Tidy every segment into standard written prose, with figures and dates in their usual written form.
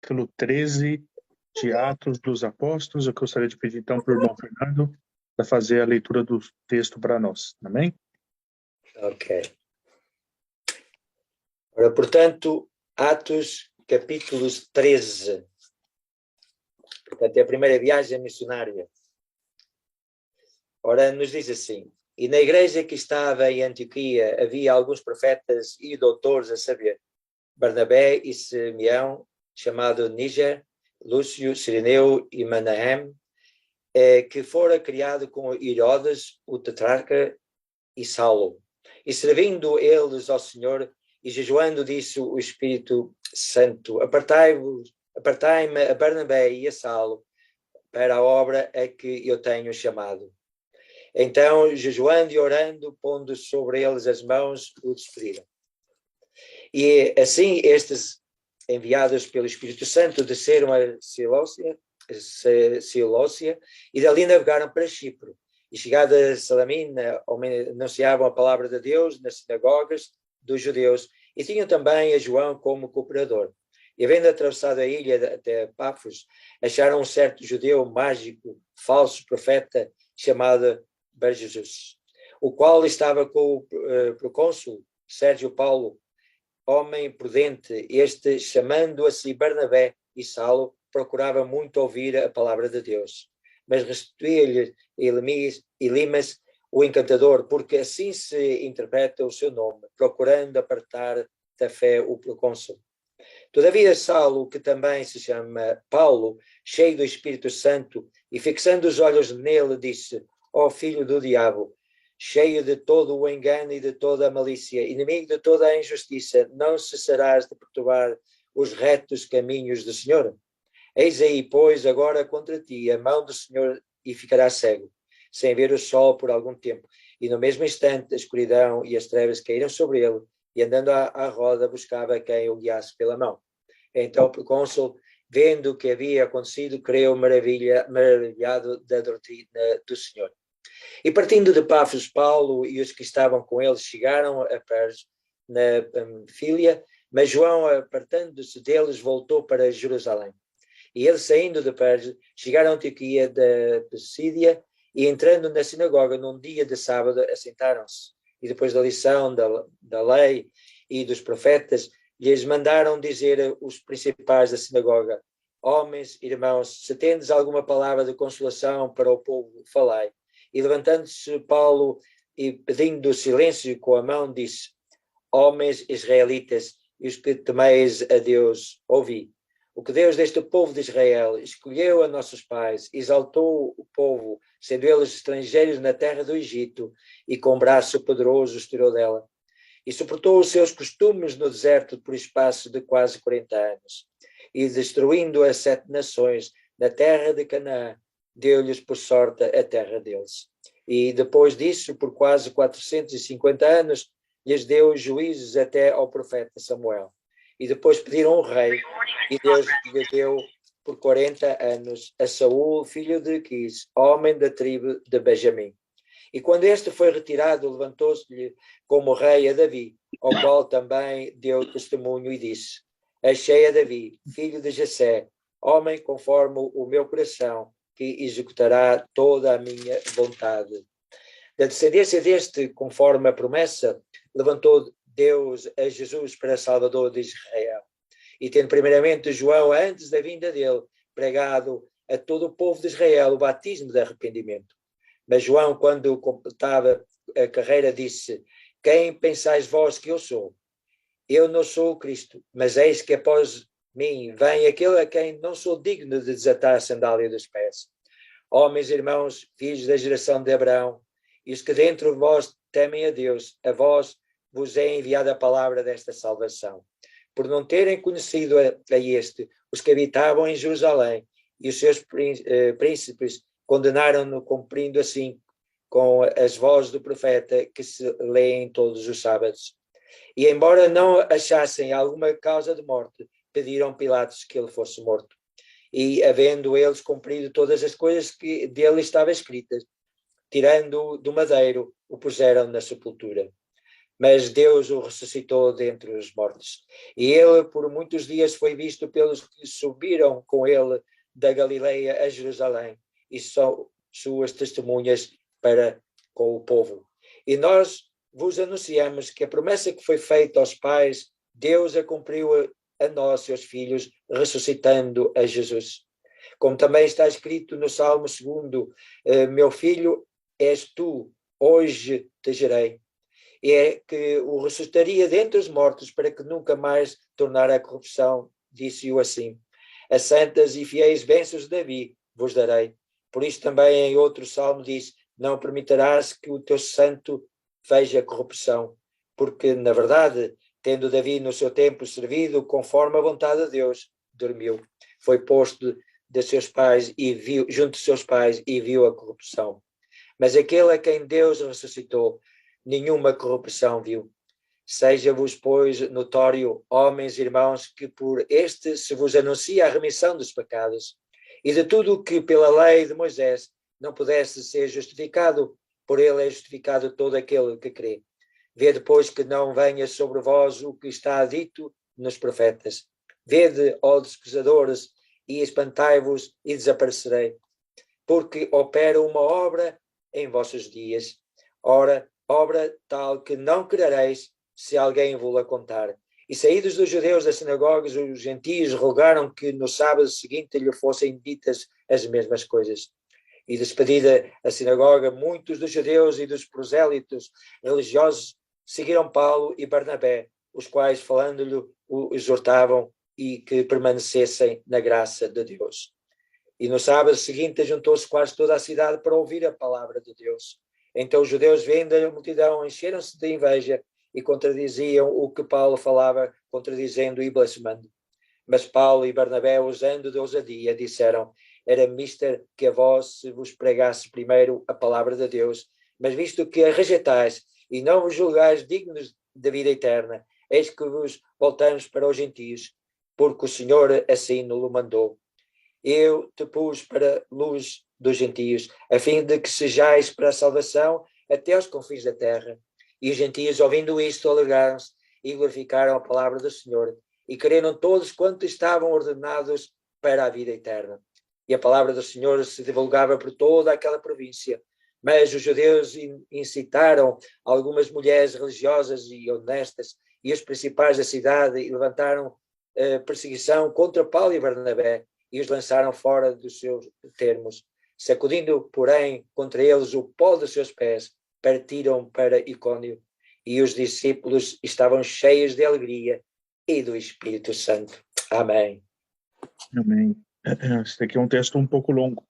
capítulo 13 de Atos dos Apóstolos. Eu gostaria de pedir então para o irmão Fernando para fazer a leitura do texto para nós. Amém? Ok. Ora, portanto, Atos, capítulos 13. Portanto, é a primeira viagem missionária. Ora, nos diz assim: e na igreja que estava em Antioquia havia alguns profetas e doutores, a saber, Barnabé e Simeão, chamado Níger, Lúcio, Cireneu e Manahem, que fora criado com Herodes, o tetrarca, e Saulo. E servindo eles ao Senhor e jejuando, disse o Espírito Santo: apartai-me a Barnabé e a Saulo para a obra a que eu tenho chamado. Então, jejuando e orando, pondo sobre eles as mãos, o despediram. E assim estes, enviados pelo Espírito Santo, desceram a Cilócia e dali navegaram para Chipre. E chegada a Salamina, anunciavam a palavra de Deus nas sinagogas dos judeus e tinham também a João como cooperador. E havendo atravessado a ilha até Pafos, acharam um certo judeu mágico, falso profeta, chamado Bar-Jesus, o qual estava com o procônsul Sérgio Paulo, homem prudente. Este, chamando a si Barnabé e Saulo, procurava muito ouvir a palavra de Deus. Mas restituía-lhe Elimas, o encantador, porque assim se interpreta o seu nome, procurando apartar da fé o procônsul. Todavia Saulo, que também se chama Paulo, cheio do Espírito Santo, e fixando os olhos nele, disse: ó filho do diabo, cheio de todo o engano e de toda a malícia, inimigo de toda a injustiça, não cessarás de perturbar os retos caminhos do Senhor? Eis aí, pois, agora contra ti a mão do Senhor, e ficarás cego, sem ver o sol por algum tempo. E no mesmo instante a escuridão e as trevas caíram sobre ele, e andando à roda buscava quem o guiasse pela mão. Então o procônsul, vendo o que havia acontecido, creu maravilhado da doutrina do Senhor. E partindo de Pafos, Paulo e os que estavam com ele chegaram a Perge, na Pamfília, mas João, apartando-se deles, voltou para Jerusalém. E eles, saindo de Perge, chegaram a Antioquia da Pisídia, e entrando na sinagoga num dia de sábado, assentaram-se. E depois da lição da lei e dos profetas, lhes mandaram dizer os principais da sinagoga: homens, irmãos, se tendes alguma palavra de consolação para o povo, falai. E levantando-se Paulo e pedindo silêncio com a mão, disse: homens israelitas, e os que temeis a Deus, ouvi. O que Deus deste povo de Israel escolheu a nossos pais, exaltou o povo, sendo eles estrangeiros na terra do Egito, e com braço poderoso os tirou dela. E suportou os seus costumes no deserto por espaço de quase 40 anos. E destruindo as 7 nações na terra de Canaã, deu-lhes por sorte a terra deles. E depois disso, por quase 450 anos, lhes deu juízes até ao profeta Samuel. E depois pediram um rei, e Deus lhe deu por 40 anos a Saúl, filho de Quis, homem da tribo de Benjamim. E quando este foi retirado, levantou-se-lhe como rei a Davi, ao qual também deu testemunho e disse: achei a Davi, filho de Jessé, homem conforme o meu coração, que executará toda a minha vontade. Da descendência deste, conforme a promessa, levantou Deus a Jesus para Salvador de Israel. E tendo primeiramente João, antes da vinda dele, pregado a todo o povo de Israel o batismo de arrependimento. Mas João, quando completava a carreira, disse: quem pensais vós que eu sou? Eu não sou o Cristo, mas eis que após mim vem aquele a quem não sou digno de desatar a sandália dos pés. Homens, irmãos, filhos da geração de Abraão, e os que dentro de vós temem a Deus, a vós vos é enviada a palavra desta salvação. Por não terem conhecido a este, os que habitavam em Jerusalém, e os seus príncipes condenaram-no, cumprindo assim com as vozes do profeta que se leem todos os sábados. E embora não achassem alguma causa de morte, pediram Pilatos que ele fosse morto. E havendo eles cumprido todas as coisas que dele estavam escritas, tirando-o do madeiro, o puseram na sepultura. mas Deus o ressuscitou dentre os mortos. E ele, por muitos dias, foi visto pelos que subiram com ele da Galileia a Jerusalém, e são suas testemunhas para com o povo. E nós vos anunciamos que a promessa que foi feita aos pais, Deus a cumpriu a nós, seus filhos, ressuscitando a Jesus. Como também está escrito no Salmo 2, meu filho, és tu, hoje te gerei. E é que o ressuscitaria dentre os mortos para que nunca mais tornara a corrupção, disse-o assim. As santas e fiéis bênçãos de Davi vos darei. Por isso também em outro salmo diz, não permitirás que o teu santo veja a corrupção, porque na verdade, tendo Davi no seu tempo servido conforme a vontade de Deus, dormiu. Foi posto de seus pais e viu, junto de seus pais, e viu a corrupção. Mas aquele a quem Deus ressuscitou, nenhuma corrupção viu. Seja-vos, pois, notório, homens e irmãos, que por este se vos anuncia a remissão dos pecados, e de tudo o que pela lei de Moisés não pudesse ser justificado, por ele é justificado todo aquele que crê. Vede, pois, que não venha sobre vós o que está dito nos profetas. Vede, ó desprezadores, e espantai-vos e desaparecerei, porque opera uma obra em vossos dias. Ora, obra tal que não crereis se alguém vou-la contar. E saídos dos judeus das sinagogas, os gentios rogaram que no sábado seguinte lhe fossem ditas as mesmas coisas. E despedida a sinagoga, muitos dos judeus e dos prosélitos religiosos seguiram Paulo e Barnabé, os quais, falando-lhe, o exortavam e que permanecessem na graça de Deus. E no sábado seguinte juntou-se quase toda a cidade para ouvir a palavra de Deus. Então os judeus, vendo a multidão, encheram-se de inveja e contradiziam o que Paulo falava, contradizendo e blasfemando. Mas Paulo e Barnabé, usando de ousadia, disseram, era mister que a vós se vos pregasse primeiro a palavra de Deus, mas visto que a rejeitais e não vos julgais dignos da vida eterna, eis que vos voltamos para os gentios, porque o Senhor assim nos mandou. Eu te pus para luz dos gentios, a fim de que sejais para a salvação até aos confins da terra. E os gentios, ouvindo isto, alegraram-se e glorificaram a palavra do Senhor, e creram todos quantos estavam ordenados para a vida eterna. E a palavra do Senhor se divulgava por toda aquela província. Mas os judeus incitaram algumas mulheres religiosas e honestas e os principais da cidade e levantaram perseguição contra Paulo e Barnabé e os lançaram fora dos seus termos. Sacudindo, porém, contra eles o pó dos seus pés, partiram para Icônio. E os discípulos estavam cheios de alegria e do Espírito Santo. Amém. Amém. Esse aqui é um texto um pouco longo.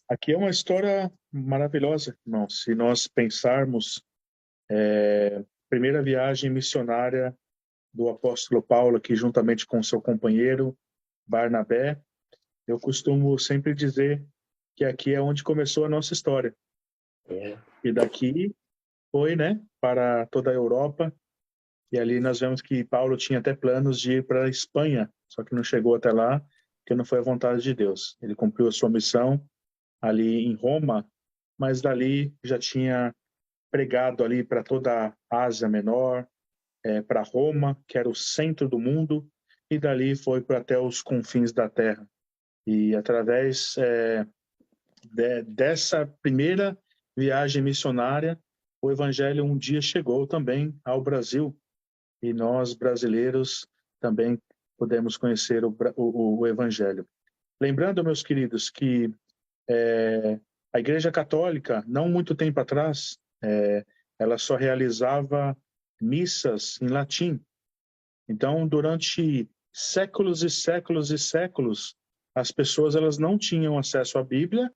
Aqui é uma história maravilhosa, irmão. Se nós pensarmos, primeira viagem missionária do apóstolo Paulo aqui juntamente com seu companheiro Barnabé, eu costumo sempre dizer que aqui é onde começou a nossa história. E daqui foi, para toda a Europa. E ali nós vemos que Paulo tinha até planos de ir para a Espanha, só que não chegou até lá, porque não foi a vontade de Deus. Ele cumpriu a sua missão ali em Roma, mas dali já tinha pregado ali para toda a Ásia Menor, para Roma, que era o centro do mundo, e dali foi para até os confins da terra. E através dessa primeira viagem missionária, o evangelho um dia chegou também ao Brasil, e nós brasileiros também podemos conhecer o evangelho. Lembrando, meus queridos, que a Igreja Católica, não muito tempo atrás, ela só realizava missas em latim. Então, durante séculos e séculos e séculos, as pessoas elas não tinham acesso à Bíblia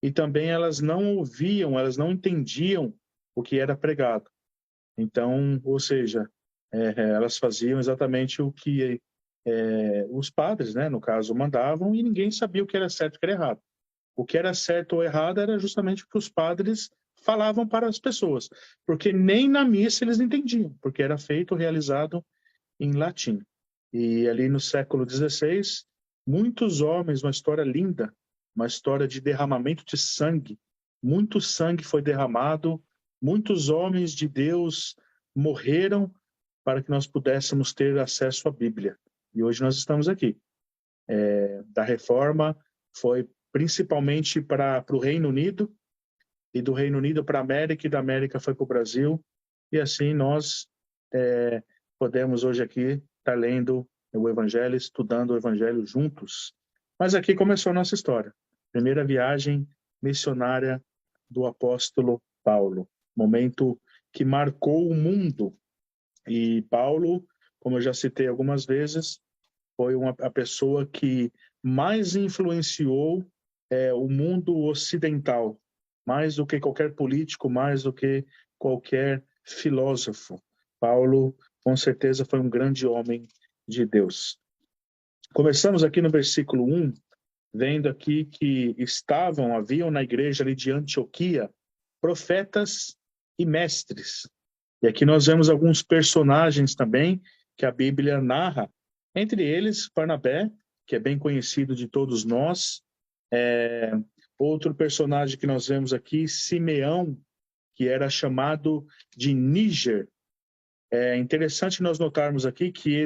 e também elas não ouviam, elas não entendiam o que era pregado. Então, ou seja, elas faziam exatamente o que os padres, no caso, mandavam, e ninguém sabia o que era certo e o que era errado. O que era certo ou errado era justamente o que os padres falavam para as pessoas, porque nem na missa eles entendiam, porque era feito, realizado em latim. E ali no século XVI, muitos homens, uma história linda, uma história de derramamento de sangue, muito sangue foi derramado muitos homens de Deus morreram para que nós pudéssemos ter acesso à Bíblia. E hoje nós estamos aqui. Da Reforma foi principalmente para o Reino Unido, e do Reino Unido para a América, e da América foi para o Brasil. E assim nós podemos hoje aqui estar lendo o Evangelho, estudando o Evangelho juntos. Mas aqui começou a nossa história. Primeira viagem missionária do apóstolo Paulo. Momento que marcou o mundo. E Paulo, como eu já citei algumas vezes, foi a pessoa que mais influenciou o mundo ocidental, mais do que qualquer político, mais do que qualquer filósofo. Paulo, com certeza, foi um grande homem de Deus. Começamos aqui no versículo 1, vendo aqui que haviam na igreja ali de Antioquia profetas e mestres. E aqui nós vemos alguns personagens também que a Bíblia narra, entre eles Barnabé, que é bem conhecido de todos nós. Outro personagem que nós vemos aqui, Simeão, que era chamado de Níger. É interessante nós notarmos aqui que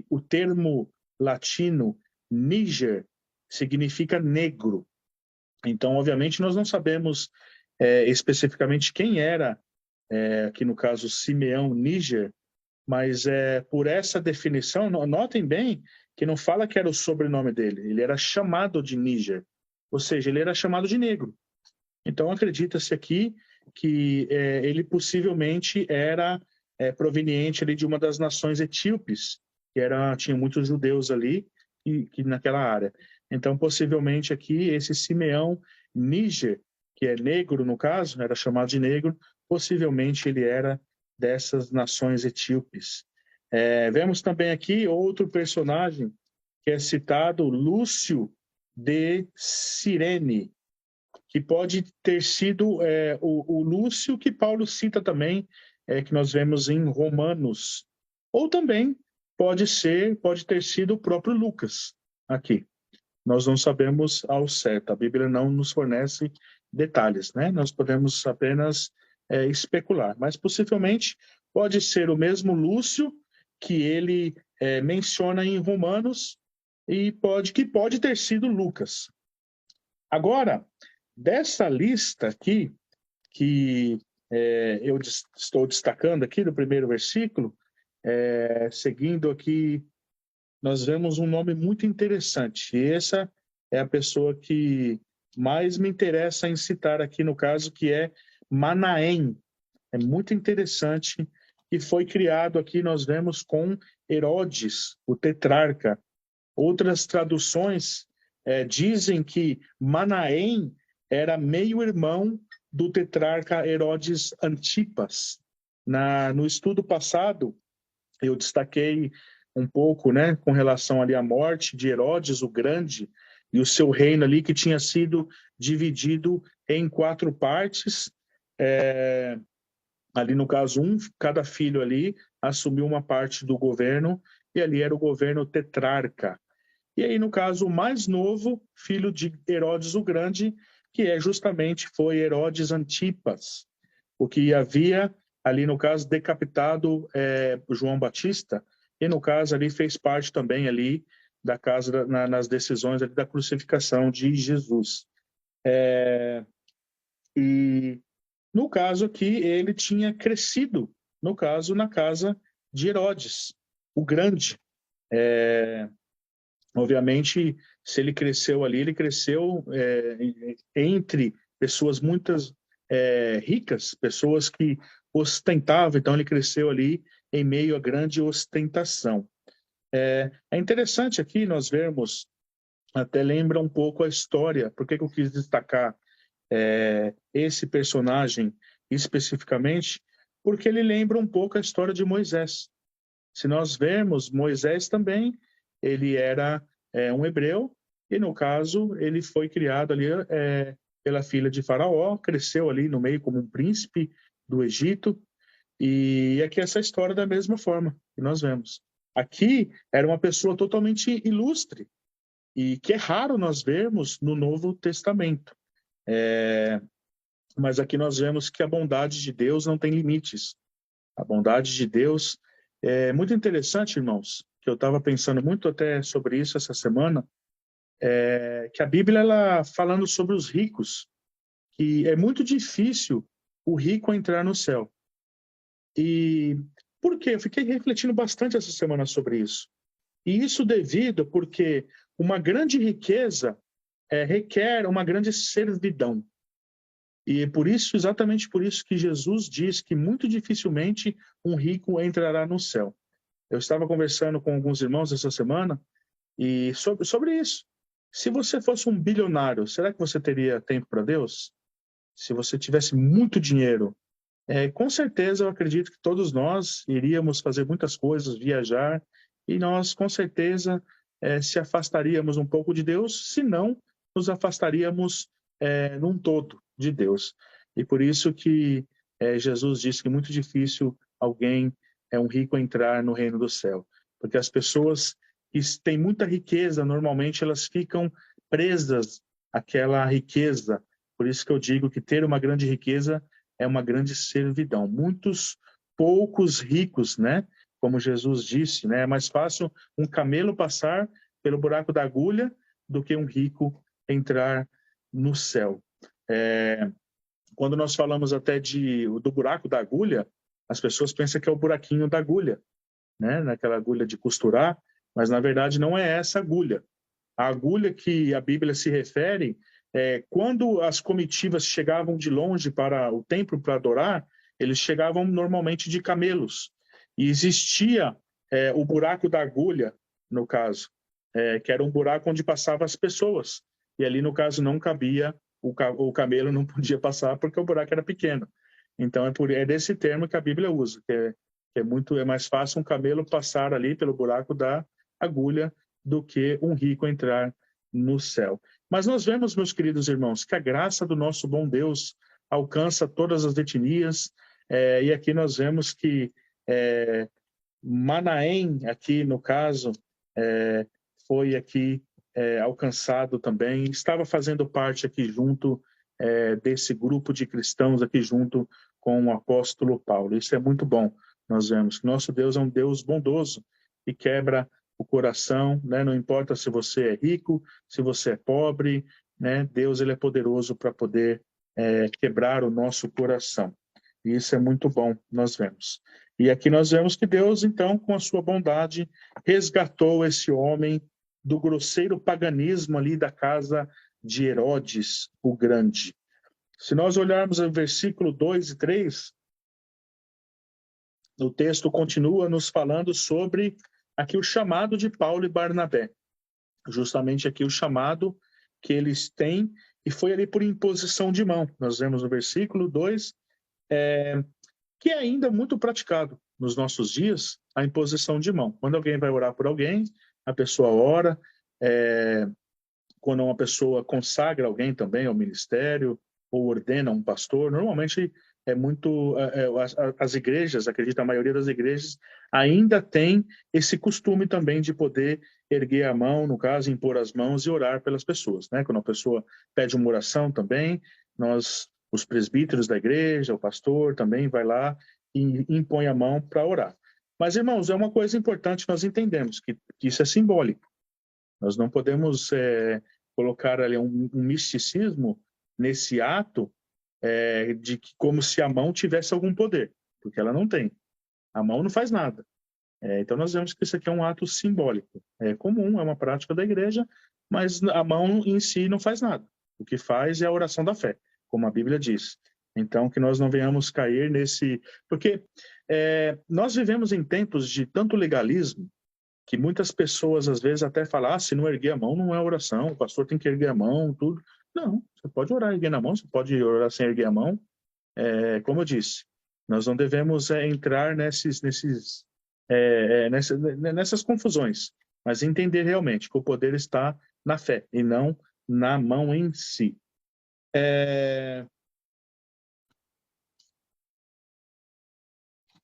o termo latino Níger significa negro. Então, obviamente, nós não sabemos especificamente quem era, aqui no caso Simeão Níger, mas por essa definição, notem bem que não fala que era o sobrenome dele, ele era chamado de Níger, ou seja, ele era chamado de negro. Então, acredita-se aqui que ele possivelmente era proveniente ali de uma das nações etíopes, tinha muitos judeus ali que naquela área. Então, possivelmente aqui, esse Simeão Níger, que é negro no caso, era chamado de negro, possivelmente ele era dessas nações etíopes. Vemos também aqui outro personagem que é citado, Lúcio de Cirene, que pode ter sido o Lúcio que Paulo cita também, que nós vemos em Romanos. Ou também pode ter sido o próprio Lucas aqui. Nós não sabemos ao certo, a Bíblia não nos fornece detalhes, né? Nós podemos apenas especular, mas possivelmente pode ser o mesmo Lúcio que ele menciona em Romanos e pode ter sido Lucas. Agora, dessa lista aqui, que eu estou destacando aqui no primeiro versículo, seguindo aqui, nós vemos um nome muito interessante. E essa é a pessoa que mais me interessa em citar aqui no caso, que é Manaém. É muito interessante e foi criado aqui, nós vemos, com Herodes, o tetrarca. Outras traduções dizem que Manaém era meio-irmão do tetrarca Herodes Antipas. No estudo passado, eu destaquei um pouco, né, com relação ali à morte de Herodes o Grande e o seu reino ali, que tinha sido dividido em 4 partes. Ali no caso, cada filho ali assumiu uma parte do governo, e ali era o governo tetrarca. E aí, no caso, o mais novo, filho de Herodes o Grande, que foi Herodes Antipas, o que havia ali, no caso, decapitado João Batista, e no caso ali fez parte também ali da casa, nas decisões ali, da crucificação de Jesus. E no caso aqui, ele tinha crescido, no caso, na casa de Herodes, o Grande. Obviamente, se ele cresceu ali, ele cresceu entre pessoas muitas ricas, pessoas que ostentavam, então ele cresceu ali em meio a grande ostentação. É interessante aqui nós vermos, até lembra um pouco a história, por que eu quis destacar esse personagem especificamente, porque ele lembra um pouco a história de Moisés. Se nós vermos, Moisés também, ele era um hebreu, e no caso, ele foi criado ali pela filha de Faraó, cresceu ali no meio como um príncipe do Egito, e aqui essa história da mesma forma que nós vemos. Aqui era uma pessoa totalmente ilustre, e que é raro nós vermos no Novo Testamento. mas aqui nós vemos que a bondade de Deus não tem limites. A bondade de Deus é muito interessante, irmãos, que eu estava pensando muito até sobre isso essa semana, que a Bíblia, ela falando sobre os ricos, que é muito difícil o rico entrar no céu. E por quê? Eu fiquei refletindo bastante essa semana sobre isso. E isso devido porque uma grande riqueza requer uma grande servidão. E é por isso, exatamente por isso que Jesus diz que muito dificilmente um rico entrará no céu. Eu estava conversando com alguns irmãos essa semana e sobre isso. Se você fosse um bilionário, será que você teria tempo para Deus? Se você tivesse muito dinheiro, com certeza eu acredito que todos nós iríamos fazer muitas coisas, viajar, e nós com certeza se afastaríamos um pouco de Deus, se não nos afastaríamos num todo de Deus. E por isso que Jesus disse que é muito difícil alguém, um rico, entrar no reino do céu. Porque as pessoas que têm muita riqueza, normalmente elas ficam presas àquela riqueza. Por isso que eu digo que ter uma grande riqueza é uma grande servidão. Poucos ricos, né? Como Jesus disse, né? É mais fácil um camelo passar pelo buraco da agulha do que um rico entrar no céu. Quando nós falamos até do buraco da agulha, as pessoas pensam que é o buraquinho da agulha, né? Naquela agulha de costurar, mas na verdade não é essa agulha. A agulha que a Bíblia se refere quando as comitivas chegavam de longe para o templo para adorar, eles chegavam normalmente de camelos. E existia o buraco da agulha, no caso, que era um buraco onde passavam as pessoas. E ali, no caso, não cabia, o camelo não podia passar porque o buraco era pequeno. Então, é desse termo que a Bíblia usa, que é mais fácil um camelo passar ali pelo buraco da agulha do que um rico entrar no céu. Mas nós vemos, meus queridos irmãos, que a graça do nosso bom Deus alcança todas as etnias, e aqui nós vemos que Manaém, aqui no caso, foi aqui alcançado também, estava fazendo parte aqui junto desse grupo de cristãos aqui junto com o apóstolo Paulo. Isso é muito bom. Nós vemos que nosso Deus é um Deus bondoso e quebra o coração, né? Não importa se você é rico, se você é pobre, né? Deus, ele é poderoso para poder quebrar o nosso coração. E isso é muito bom, nós vemos. E aqui nós vemos que Deus, então, com a sua bondade, resgatou esse homem do grosseiro paganismo ali da casa de Herodes o Grande. Se nós olharmos o versículo 2 e 3, o texto continua nos falando sobre aqui o chamado de Paulo e Barnabé. Justamente aqui o chamado que eles têm, e foi ali por imposição de mão. Nós vemos no versículo 2, que é ainda muito praticado nos nossos dias, a imposição de mão. Quando alguém vai orar por alguém, a pessoa ora, quando uma pessoa consagra alguém também ao ministério, ou ordena um pastor, normalmente as igrejas, acredito, a maioria das igrejas ainda tem esse costume também de poder erguer a mão, no caso, impor as mãos e orar pelas pessoas, né? Quando a pessoa pede uma oração também, os presbíteros da igreja, o pastor também vai lá e impõe a mão para orar. Mas, irmãos, é uma coisa importante nós entendemos que isso é simbólico. Nós não podemos colocar ali um misticismo nesse ato de que como se a mão tivesse algum poder, porque ela não tem. A mão não faz nada. Então nós vemos que isso aqui é um ato simbólico. É comum, é uma prática da igreja, mas a mão em si não faz nada. O que faz é a oração da fé, como a Bíblia diz. Então que nós não venhamos cair nesse... Porque nós vivemos em tempos de tanto legalismo que muitas pessoas às vezes até falam, se não erguer a mão não é oração, o pastor tem que erguer a mão, tudo. Não, você pode orar erguendo a mão, você pode orar sem erguer a mão. Como eu disse, nós não devemos entrar nessas confusões, mas entender realmente que o poder está na fé e não na mão em si.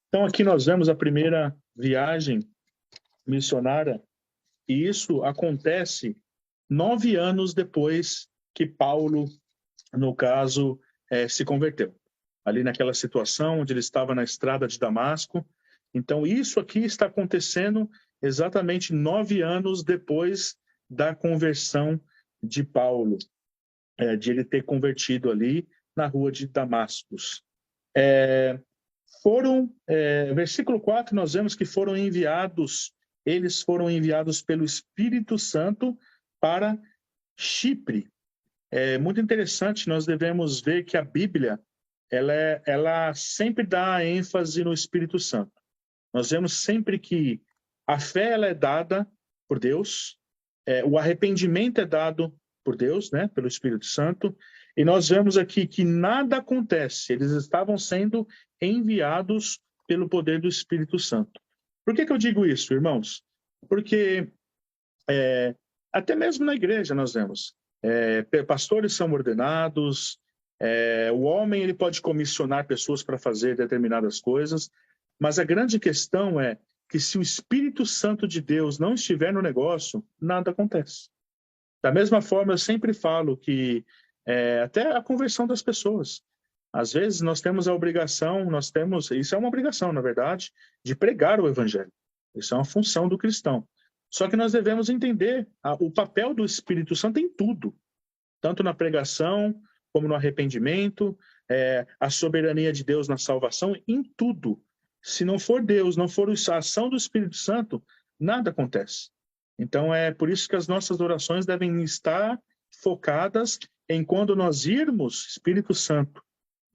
Então aqui nós vemos a primeira viagem missionária, e isso acontece 9 anos depois que Paulo, no caso, se converteu. Ali naquela situação onde ele estava na estrada de Damasco. Então, isso aqui está acontecendo exatamente 9 anos depois da conversão de Paulo, de ele ter convertido ali na rua de Damascus. Versículo 4, nós vemos que eles foram enviados pelo Espírito Santo para Chipre. É muito interessante, nós devemos ver que a Bíblia, ela sempre dá ênfase no Espírito Santo. Nós vemos sempre que a fé ela é dada por Deus, o arrependimento é dado por Deus, né, pelo Espírito Santo, e nós vemos aqui que nada acontece, eles estavam sendo enviados pelo poder do Espírito Santo. Por que eu digo isso, irmãos? Porque até mesmo na igreja nós vemos, pastores são ordenados, o homem ele pode comissionar pessoas para fazer determinadas coisas, mas a grande questão é que se o Espírito Santo de Deus não estiver no negócio, nada acontece. Da mesma forma, eu sempre falo que até a conversão das pessoas. Às vezes nós temos a obrigação, isso é uma obrigação, na verdade, de pregar o Evangelho. Isso é uma função do cristão. Só que nós devemos entender o papel do Espírito Santo em tudo, tanto na pregação, como no arrependimento, a soberania de Deus na salvação, em tudo. Se não for Deus, não for a ação do Espírito Santo, nada acontece. Então é por isso que as nossas orações devem estar focadas em quando nós irmos, Espírito Santo,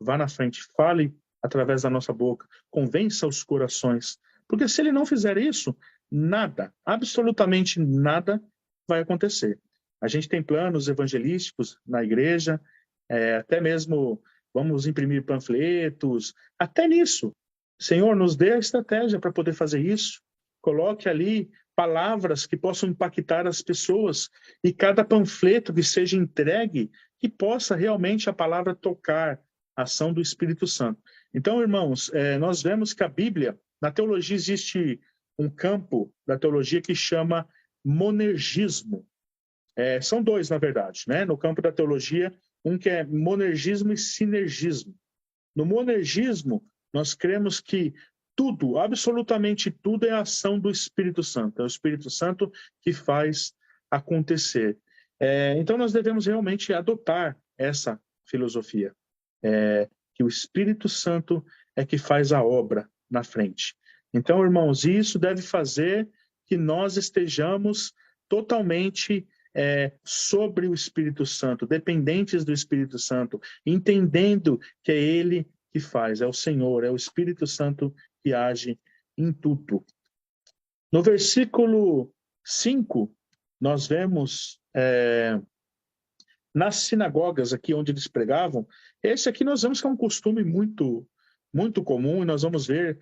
vá na frente, fale através da nossa boca, convença os corações. Porque se ele não fizer isso, nada, absolutamente nada vai acontecer. A gente tem planos evangelísticos na igreja, até mesmo vamos imprimir panfletos, até nisso. Senhor, nos dê a estratégia para poder fazer isso. Coloque ali palavras que possam impactar as pessoas e cada panfleto que seja entregue, que possa realmente a palavra tocar a ação do Espírito Santo. Então, irmãos, nós vemos que a Bíblia, na teologia existe um campo da teologia que chama monergismo. São dois, na verdade, né? No campo da teologia, um que é monergismo e sinergismo. No monergismo, nós cremos que tudo, absolutamente tudo, é a ação do Espírito Santo. É o Espírito Santo que faz acontecer. Então, nós devemos realmente adotar essa filosofia, que o Espírito Santo é que faz a obra na frente. Então, irmãos, isso deve fazer que nós estejamos totalmente sobre o Espírito Santo, dependentes do Espírito Santo, entendendo que é Ele que faz, é o Senhor, é o Espírito Santo que age em tudo. No versículo 5, nós vemos nas sinagogas aqui onde eles pregavam, esse aqui nós vemos que é um costume muito, muito comum, e nós vamos ver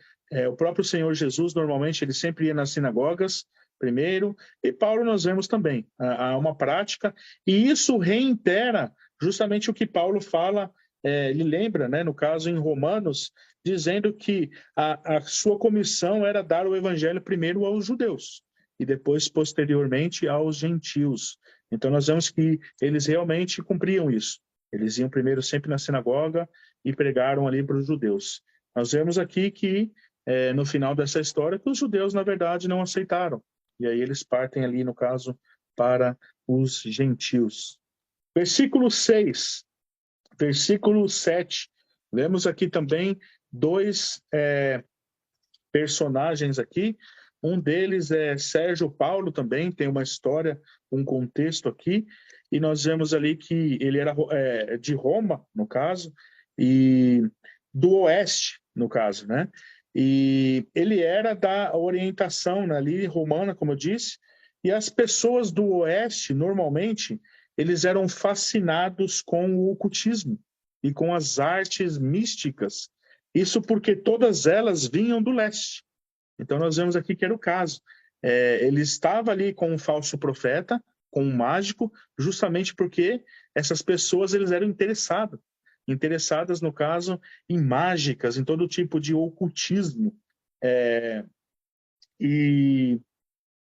o próprio Senhor Jesus, normalmente, ele sempre ia nas sinagogas primeiro, e Paulo nós vemos também, há uma prática, e isso reitera justamente o que Paulo fala, ele lembra, né, no caso em Romanos, dizendo que a sua comissão era dar o evangelho primeiro aos judeus, e depois, posteriormente, aos gentios. Então nós vemos que eles realmente cumpriam isso. Eles iam primeiro sempre na sinagoga e pregaram ali para os judeus. Nós vemos aqui que, no final dessa história, que os judeus, na verdade, não aceitaram. E aí eles partem ali, no caso, para os gentios. Versículo 6, versículo 7. Vemos aqui também dois personagens aqui. Um deles é Sérgio Paulo também, tem uma história, um contexto aqui. E nós vemos ali que ele era de Roma, no caso, e do Oeste, no caso, né? E ele era da orientação ali romana, como eu disse, e as pessoas do Oeste, normalmente, eles eram fascinados com o ocultismo e com as artes místicas. Isso porque todas elas vinham do Leste. Então nós vemos aqui que era o caso. Ele estava ali com um falso profeta, com um mágico, justamente porque essas pessoas eles eram interessadas, no caso, em mágicas, em todo tipo de ocultismo. E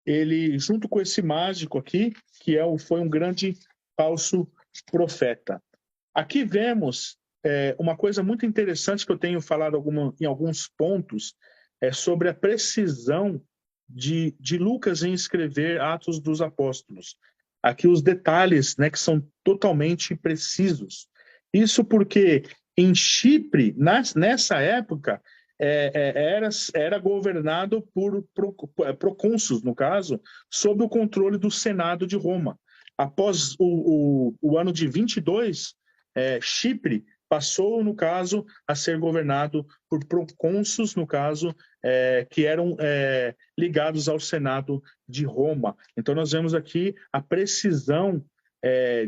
ele, junto com esse mágico aqui, que foi um grande falso profeta. Aqui vemos uma coisa muito interessante que eu tenho falado em alguns pontos é sobre a precisão de Lucas em escrever Atos dos Apóstolos. Aqui os detalhes, né, que são totalmente precisos. Isso porque em Chipre, nessa época, era governado por procônsulos, no caso, sob o controle do Senado de Roma. Após o ano de 22, Chipre passou, no caso, a ser governado por procônsulos, no caso, que eram ligados ao Senado de Roma. Então, nós vemos aqui a precisão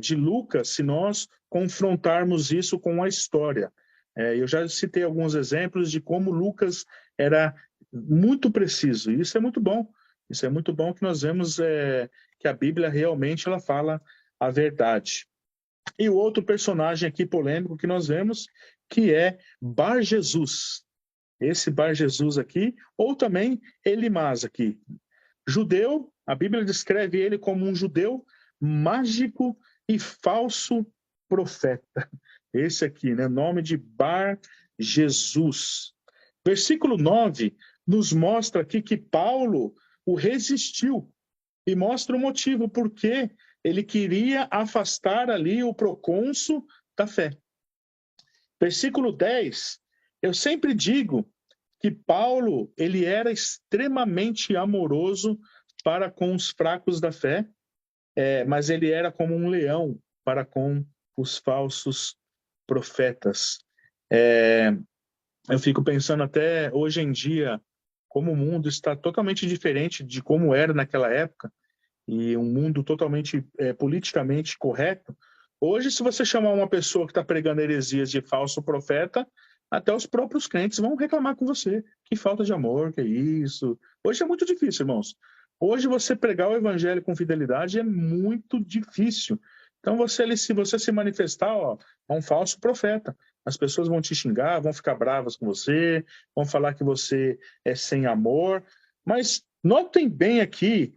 de Lucas, se nós confrontarmos isso com a história. Eu já citei alguns exemplos de como Lucas era muito preciso, e isso é muito bom. Isso é muito bom que nós vemos que a Bíblia realmente ela fala a verdade. E o outro personagem aqui polêmico que nós vemos, que é Bar Jesus. Esse Bar Jesus aqui, ou também Elimás aqui. Judeu, a Bíblia descreve ele como um judeu mágico e falso profeta. Esse aqui, né? Nome de Bar Jesus. Versículo 9 nos mostra aqui que Paulo o resistiu e mostra o motivo por que ele queria afastar ali o procônsul da fé. Versículo 10, eu sempre digo que Paulo ele era extremamente amoroso para com os fracos da fé, mas ele era como um leão para com os falsos profetas. Eu fico pensando até hoje em dia como o mundo está totalmente diferente de como era naquela época, e um mundo totalmente politicamente correto. Hoje, se você chamar uma pessoa que está pregando heresias de falso profeta, até os próprios crentes vão reclamar com você. Que falta de amor, que é isso. Hoje é muito difícil, irmãos. Hoje você pregar o evangelho com fidelidade é muito difícil. Então, se você se manifestar, é um falso profeta. As pessoas vão te xingar, vão ficar bravas com você, vão falar que você é sem amor. Mas notem bem aqui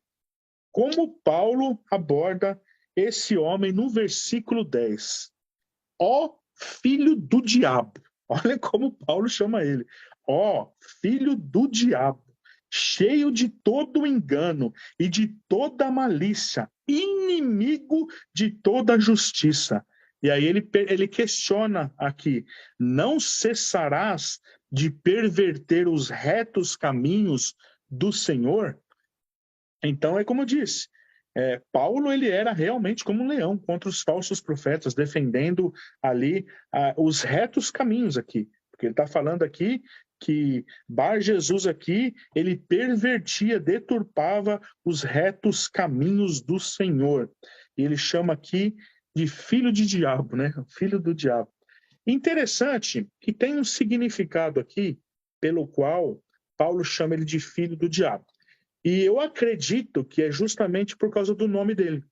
como Paulo aborda esse homem no versículo 10. Ó filho do diabo. Olha como Paulo chama ele. Ó filho do diabo, cheio de todo engano e de toda malícia, inimigo de toda justiça. E aí ele questiona aqui: não cessarás de perverter os retos caminhos do Senhor? Então, é como eu disse, Paulo ele era realmente como um leão contra os falsos profetas, defendendo ali os retos caminhos aqui. Porque ele está falando aqui que Bar Jesus aqui, ele pervertia, deturpava os retos caminhos do Senhor. E ele chama aqui de filho de diabo, né? Filho do diabo. Interessante que tem um significado aqui pelo qual Paulo chama ele de filho do diabo. E eu acredito que é justamente por causa do nome dele.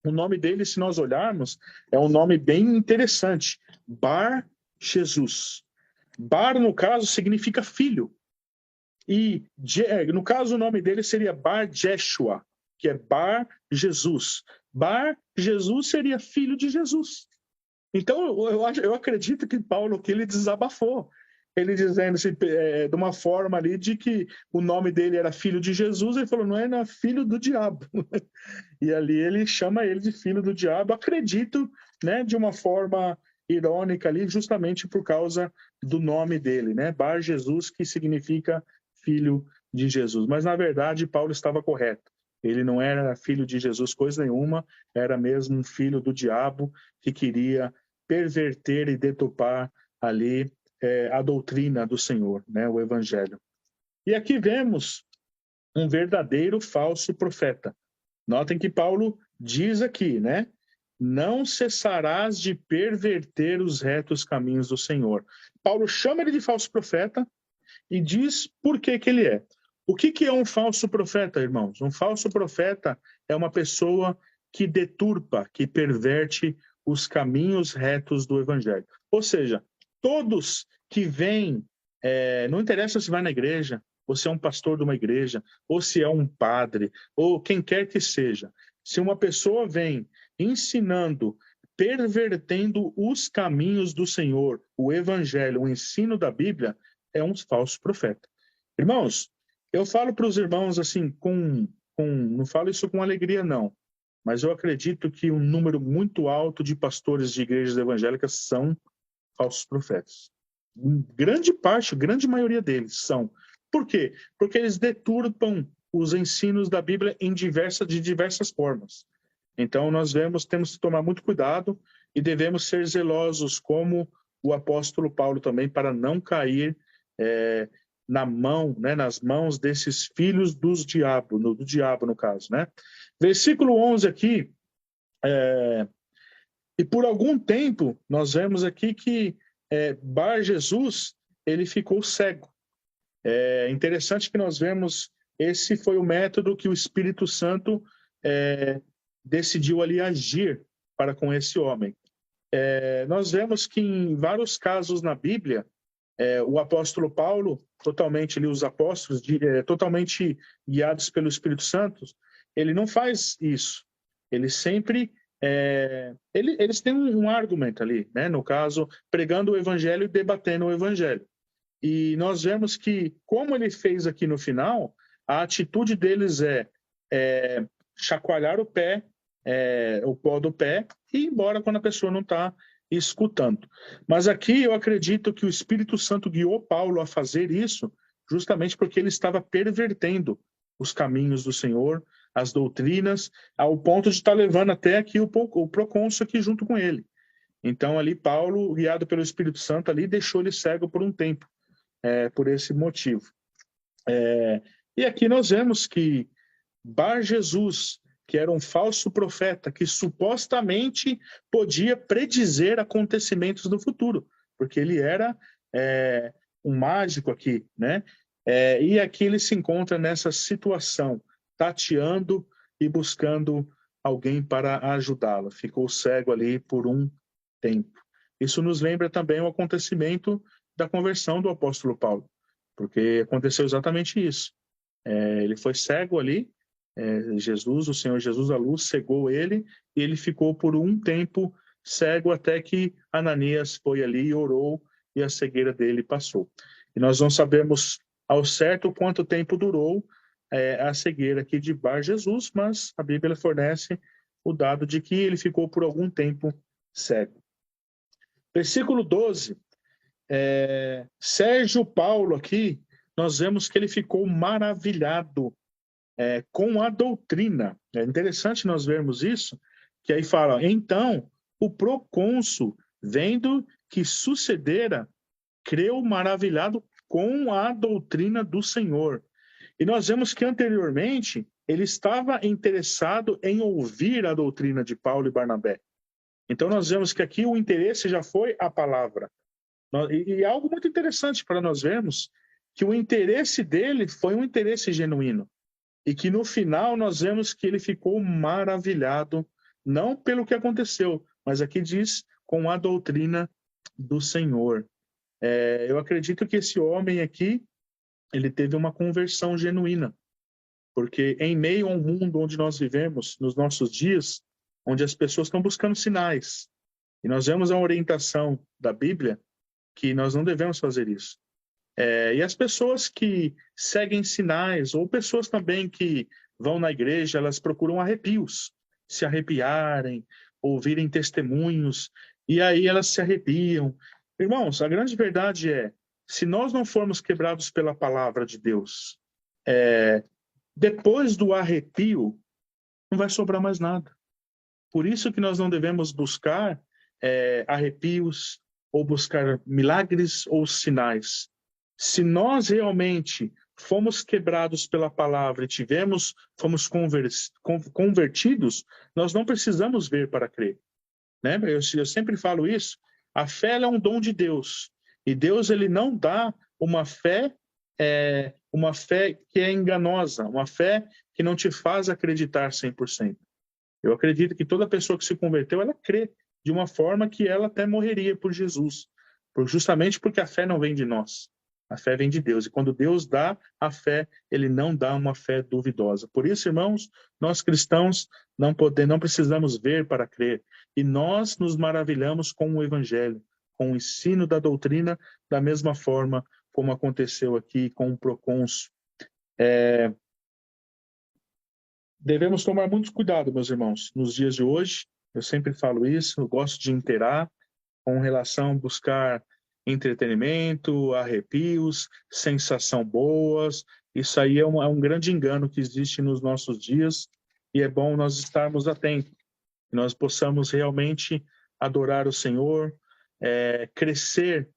O nome dele, se nós olharmos, é um nome bem interessante. Bar Jesus. Bar, no caso, significa filho. E, no caso, o nome dele seria Bar Jeshua, que é Bar Jesus. Bar Jesus seria filho de Jesus. Então, eu acredito que Paulo aqui ele desabafou. Ele dizendo de uma forma ali de que o nome dele era filho de Jesus, ele falou, não é filho do diabo. E ali ele chama ele de filho do diabo, acredito, né, de uma forma irônica ali, justamente por causa do nome dele, né, Bar Jesus, que significa filho de Jesus. Mas, na verdade, Paulo estava correto. Ele não era filho de Jesus coisa nenhuma, era mesmo um filho do diabo que queria perverter e deturpar ali a doutrina do Senhor, né, o Evangelho. E aqui vemos um verdadeiro falso profeta. Notem que Paulo diz aqui, né? Não cessarás de perverter os retos caminhos do Senhor. Paulo chama ele de falso profeta e diz por que ele é. O que é um falso profeta, irmãos? Um falso profeta é uma pessoa que deturpa, que perverte os caminhos retos do Evangelho. Ou seja, todos que vêm, não interessa se vai na igreja, ou se é um pastor de uma igreja, ou se é um padre, ou quem quer que seja. Se uma pessoa vem ensinando pervertendo os caminhos do Senhor. O evangelho, o ensino da Bíblia é um falso profeta. Irmãos, eu falo para os irmãos assim, não falo isso com alegria não, mas eu acredito que um número muito alto de pastores de igrejas evangélicas são falsos profetas. Grande parte, grande maioria deles são. Por quê? Porque eles deturpam os ensinos da Bíblia de diversas formas. Então, temos que tomar muito cuidado e devemos ser zelosos, como o apóstolo Paulo também, para não cair nas mãos desses filhos do diabo, no caso, né? Versículo 11 aqui, e por algum tempo, nós vemos aqui que Bar Jesus, ele ficou cego. É interessante que nós vemos, esse foi o método que o Espírito Santo decidiu ali agir para com esse homem. Nós vemos que em vários casos na Bíblia, o apóstolo Paulo, totalmente ali, os apóstolos, totalmente guiados pelo Espírito Santo, ele não faz isso. Ele sempre... eles têm um argumento ali, né? No caso, pregando o evangelho e debatendo o evangelho. E nós vemos que, como ele fez aqui no final, a atitude deles é chacoalhar o pé, o pó do pé, e ir embora quando a pessoa não está escutando. Mas aqui eu acredito que o Espírito Santo guiou Paulo a fazer isso justamente porque ele estava pervertendo os caminhos do Senhor, as doutrinas, ao ponto de estar levando até aqui o procônsul aqui junto com ele. Então ali Paulo, guiado pelo Espírito Santo, ali deixou ele cego por um tempo, por esse motivo. E aqui nós vemos que Bar Jesus, que era um falso profeta, que supostamente podia predizer acontecimentos do futuro, porque ele era um mágico aqui, né? E aqui ele se encontra nessa situação, tateando e buscando alguém para ajudá-lo. Ficou cego ali por um tempo. Isso nos lembra também o acontecimento da conversão do apóstolo Paulo, porque aconteceu exatamente isso. Ele foi cego ali, o Senhor Jesus, a luz, cegou ele, e ele ficou por um tempo cego até que Ananias foi ali e orou, e a cegueira dele passou. E nós não sabemos ao certo quanto tempo durou a cegueira aqui de Bar Jesus, mas a Bíblia fornece o dado de que ele ficou por algum tempo cego. Versículo 12, Sérgio Paulo aqui, nós vemos que ele ficou maravilhado com a doutrina. É interessante nós vermos isso, que aí fala, então, o procônsul, vendo que sucedera, creu maravilhado com a doutrina do Senhor. E nós vemos que anteriormente ele estava interessado em ouvir a doutrina de Paulo e Barnabé. Então nós vemos que aqui o interesse já foi a palavra. E algo muito interessante para nós vermos, que o interesse dele foi um interesse genuíno. E que no final nós vemos que ele ficou maravilhado, não pelo que aconteceu, mas aqui diz, com a doutrina do Senhor. Eu acredito que esse homem aqui, ele teve uma conversão genuína, porque em meio a um mundo onde nós vivemos, nos nossos dias, onde as pessoas estão buscando sinais, e nós vemos a orientação da Bíblia, que nós não devemos fazer isso. E as pessoas que seguem sinais, ou pessoas também que vão na igreja, elas procuram arrepios, se arrepiarem, ouvirem testemunhos, e aí elas se arrepiam. Irmãos, a grande verdade é, se nós não formos quebrados pela palavra de Deus, depois do arrepio, não vai sobrar mais nada. Por isso que nós não devemos buscar arrepios, ou buscar milagres ou sinais. Se nós realmente fomos quebrados pela palavra e fomos convertidos, nós não precisamos ver para crer. Né? Eu sempre falo isso, a fé é um dom de Deus, e Deus ele não dá uma fé que é enganosa, uma fé que não te faz acreditar 100%. Eu acredito que toda pessoa que se converteu, ela crê de uma forma que ela até morreria por Jesus, justamente porque a fé não vem de nós. A fé vem de Deus. E quando Deus dá a fé, ele não dá uma fé duvidosa. Por isso, irmãos, nós cristãos não precisamos ver para crer. E nós nos maravilhamos com o Evangelho, com o ensino da doutrina, da mesma forma como aconteceu aqui com o procônsul. Devemos tomar muito cuidado, meus irmãos, nos dias de hoje. Eu sempre falo isso, eu gosto de inteirar com relação a buscar entretenimento, arrepios, sensação boas. Isso aí é um grande engano que existe nos nossos dias e é bom nós estarmos atentos, que nós possamos realmente adorar o Senhor, crescer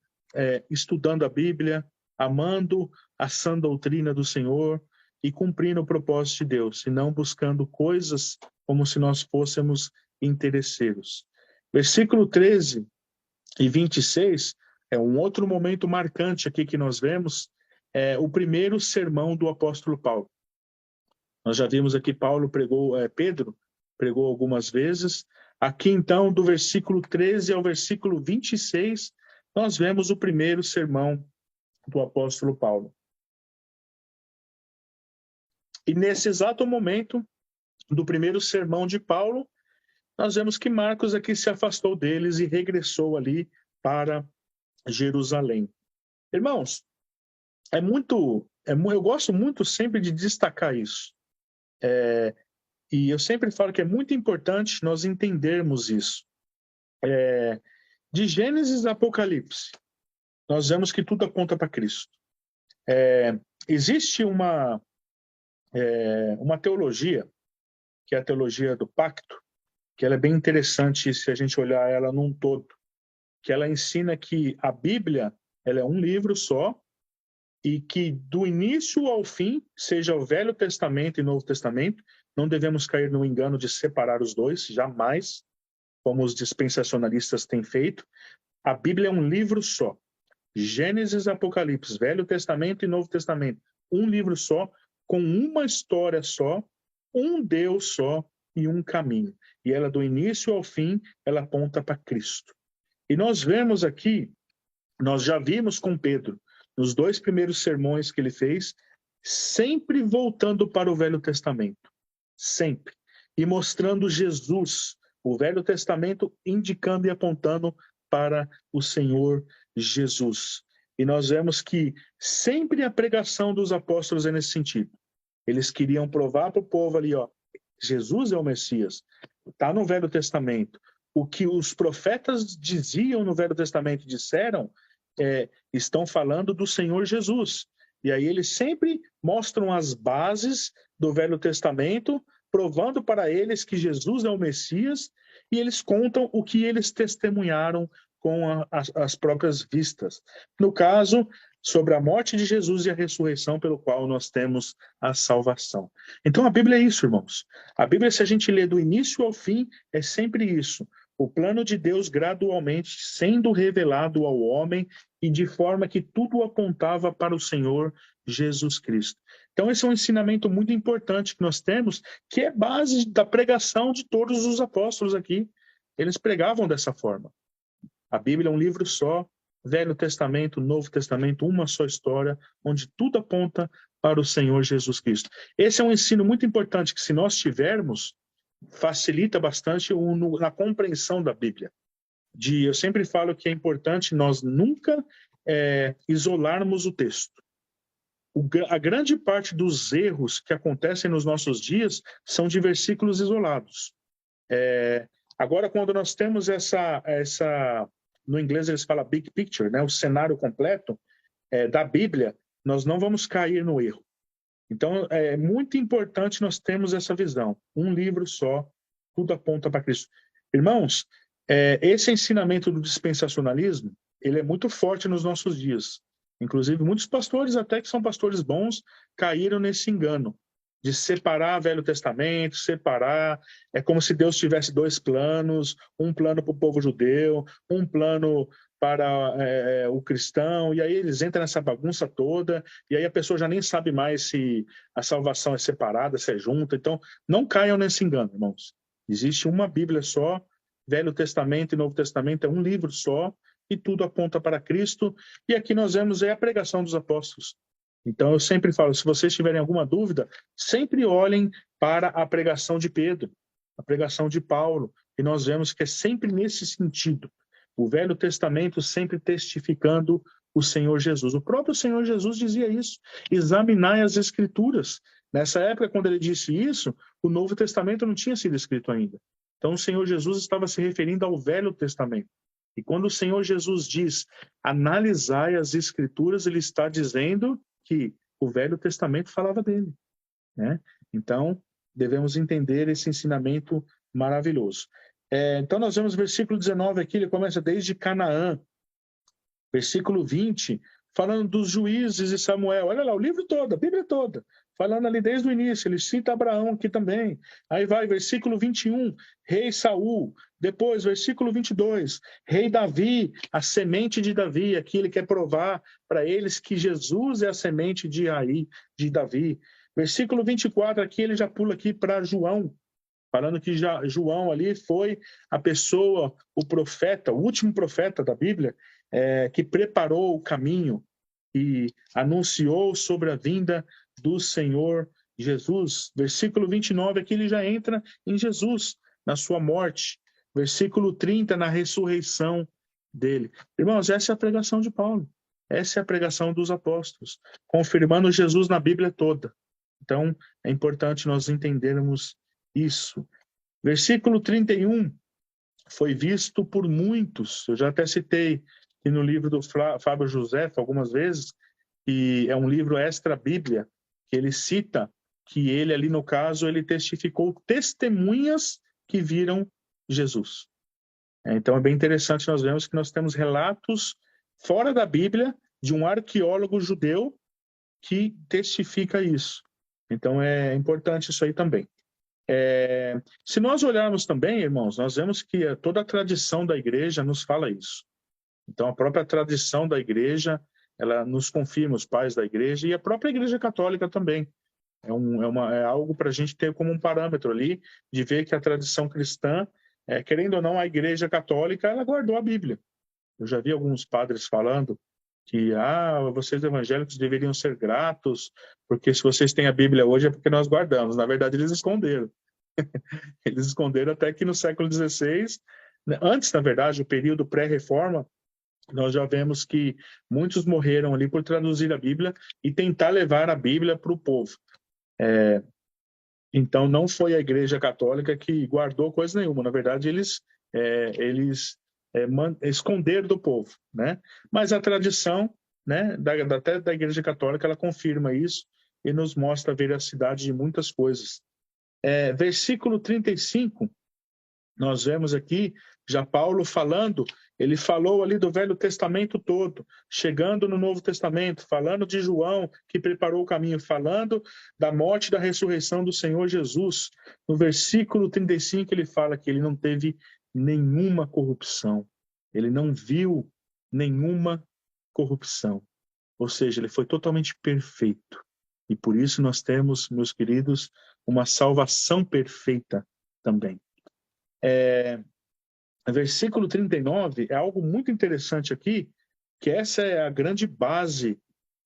estudando a Bíblia, amando a sã doutrina do Senhor e cumprindo o propósito de Deus, e não buscando coisas como se nós fôssemos interesseiros. Versículo 13 e 26 é um outro momento marcante aqui que nós vemos, o primeiro sermão do apóstolo Paulo. Nós já vimos aqui Pedro pregou algumas vezes. Aqui então, do versículo 13 ao versículo 26, nós vemos o primeiro sermão do apóstolo Paulo. E nesse exato momento do primeiro sermão de Paulo, nós vemos que Marcos aqui se afastou deles e regressou ali para Jerusalém. Irmãos, eu gosto muito sempre de destacar isso. E eu sempre falo que é muito importante nós entendermos isso. De Gênesis a Apocalipse, nós vemos que tudo aponta para Cristo. Existe uma teologia, que é a teologia do pacto, que ela é bem interessante se a gente olhar ela num todo, que ela ensina que a Bíblia ela é um livro só e que do início ao fim, seja o Velho Testamento e Novo Testamento, não devemos cair no engano de separar os dois, jamais, como os dispensacionalistas têm feito. A Bíblia é um livro só. Gênesis, Apocalipse, Velho Testamento e Novo Testamento. Um livro só, com uma história só, um Deus só e um caminho. E ela, do início ao fim, ela aponta para Cristo. E nós vemos aqui, nós já vimos com Pedro, nos 2 primeiros sermões que ele fez, sempre voltando para o Velho Testamento. Sempre. E mostrando Jesus, o Velho Testamento indicando e apontando para o Senhor Jesus. E nós vemos que sempre a pregação dos apóstolos é nesse sentido. Eles queriam provar para o povo ali, Jesus é o Messias. Está no Velho Testamento. O que os profetas diziam no Velho Testamento, disseram, estão falando do Senhor Jesus. E aí eles sempre mostram as bases do Velho Testamento, provando para eles que Jesus é o Messias, e eles contam o que eles testemunharam com as próprias vistas. No caso, sobre a morte de Jesus e a ressurreição pelo qual nós temos a salvação. Então a Bíblia é isso, irmãos. A Bíblia, se a gente lê do início ao fim, é sempre isso. O plano de Deus gradualmente sendo revelado ao homem e de forma que tudo apontava para o Senhor Jesus Cristo. Então esse é um ensinamento muito importante que nós temos, que é base da pregação de todos os apóstolos aqui. Eles pregavam dessa forma. A Bíblia é um livro só, Velho Testamento, Novo Testamento, uma só história, onde tudo aponta para o Senhor Jesus Cristo. Esse é um ensino muito importante que, se nós tivermos, facilita bastante na compreensão da Bíblia. Eu sempre falo que é importante nós nunca isolarmos o texto. A grande parte dos erros que acontecem nos nossos dias são de versículos isolados. Agora, quando nós temos no inglês eles falam big picture, né? O cenário completo da Bíblia, nós não vamos cair no erro. Então, é muito importante nós termos essa visão. Um livro só, tudo aponta para Cristo. Irmãos, esse ensinamento do dispensacionalismo, ele é muito forte nos nossos dias. Inclusive, muitos pastores, até que são pastores bons, caíram nesse engano de separar Velho Testamento, é como se Deus tivesse 2 planos, um plano para o povo judeu, um plano para o cristão, e aí eles entram nessa bagunça toda, e aí a pessoa já nem sabe mais se a salvação é separada, se é junta. Então, não caiam nesse engano, irmãos. Existe uma Bíblia só, Velho Testamento e Novo Testamento é um livro só, e tudo aponta para Cristo. E aqui nós vemos a pregação dos apóstolos. Então eu sempre falo, se vocês tiverem alguma dúvida, sempre olhem para a pregação de Pedro, a pregação de Paulo, e nós vemos que é sempre nesse sentido. O Velho Testamento sempre testificando o Senhor Jesus. O próprio Senhor Jesus dizia isso: examinai as Escrituras. Nessa época, quando ele disse isso, o Novo Testamento não tinha sido escrito ainda. Então o Senhor Jesus estava se referindo ao Velho Testamento. E quando o Senhor Jesus diz, analisai as Escrituras, ele está dizendo que o Velho Testamento falava dele, né? Então, devemos entender esse ensinamento maravilhoso. Então, nós vemos o versículo 19 aqui, ele começa desde Canaã. Versículo 20, falando dos juízes e Samuel. Olha lá, o livro todo, a Bíblia toda. Falando ali desde o início, ele cita Abraão aqui também. Aí vai, versículo 21, rei Saul. Depois, versículo 22, rei Davi, a semente de Davi. Aqui ele quer provar para eles que Jesus é a semente de Davi. Versículo 24, aqui ele já pula aqui para João, falando que João ali foi a pessoa, o profeta, o último profeta da Bíblia, que preparou o caminho e anunciou sobre a vinda do Senhor Jesus. Versículo 29, aqui ele já entra em Jesus, na sua morte. Versículo 30, na ressurreição dele. Irmãos, essa é a pregação de Paulo. Essa é a pregação dos apóstolos, confirmando Jesus na Bíblia toda. Então, é importante nós entendermos isso. Versículo 31, foi visto por muitos. Eu já até citei que no livro do Fábio José algumas vezes, que é um livro extra-bíblia, que ele cita que ele ali no caso, ele testificou testemunhas que viram Jesus. Então é bem interessante, nós vemos que nós temos relatos fora da Bíblia de um arqueólogo judeu que testifica isso. Então é importante isso aí também. Se nós olharmos também, irmãos, nós vemos que toda a tradição da igreja nos fala isso. Então a própria tradição da igreja, ela nos confirma, os pais da igreja, e a própria igreja católica também. É algo para a gente ter como um parâmetro ali, de ver que a tradição cristã, querendo ou não, a igreja católica, ela guardou a Bíblia. Eu já vi alguns padres falando que vocês evangélicos deveriam ser gratos, porque se vocês têm a Bíblia hoje é porque nós guardamos. Na verdade, eles esconderam. Eles esconderam até que no século XVI, antes, na verdade, o período pré-reforma, nós já vemos que muitos morreram ali por traduzir a Bíblia e tentar levar a Bíblia para o povo. Então, não foi a Igreja Católica que guardou coisa nenhuma. Na verdade, eles esconderam do povo, né? Mas a tradição, né, até da Igreja Católica, ela confirma isso e nos mostra a veracidade de muitas coisas. Versículo 35, nós vemos aqui já Paulo falando, ele falou ali do Velho Testamento todo, chegando no Novo Testamento, falando de João, que preparou o caminho, falando da morte e da ressurreição do Senhor Jesus. No versículo 35 ele fala que ele não teve nenhuma corrupção, ele não viu nenhuma corrupção, ou seja, ele foi totalmente perfeito. E por isso nós temos, meus queridos, uma salvação perfeita também. Versículo 39 é algo muito interessante aqui, que essa é a grande base